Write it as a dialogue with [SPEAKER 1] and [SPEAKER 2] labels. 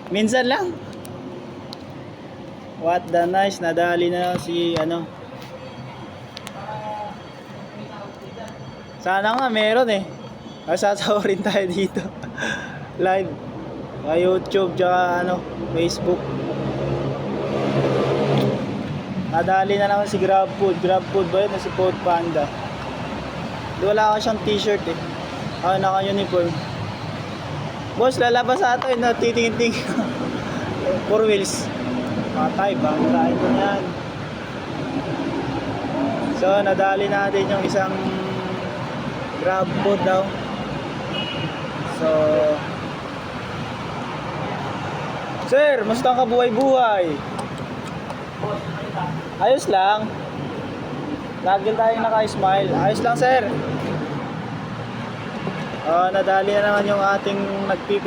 [SPEAKER 1] Minsan lang. What the nice, nadali na si ano. Sana nga meron eh. Sasawa rin tayo dito. Live. Sa YouTube tsaka ano, Facebook. Nadali na naman si GrabFood. GrabFood ba yun? Si Food Panda. Wala ka siyang t-shirt eh. Ako naka-uniform. Boss, lalabas ato yun. Titingin-tingin. 4 wheels. Patay, banglain ko na yan. So, nadali natin yung isang GrabFood daw. So, sir, musta ka buhay-buhay? Ayos lang. Lagi tayo naka-smile. Ayos lang, sir. Nadali na naman yung ating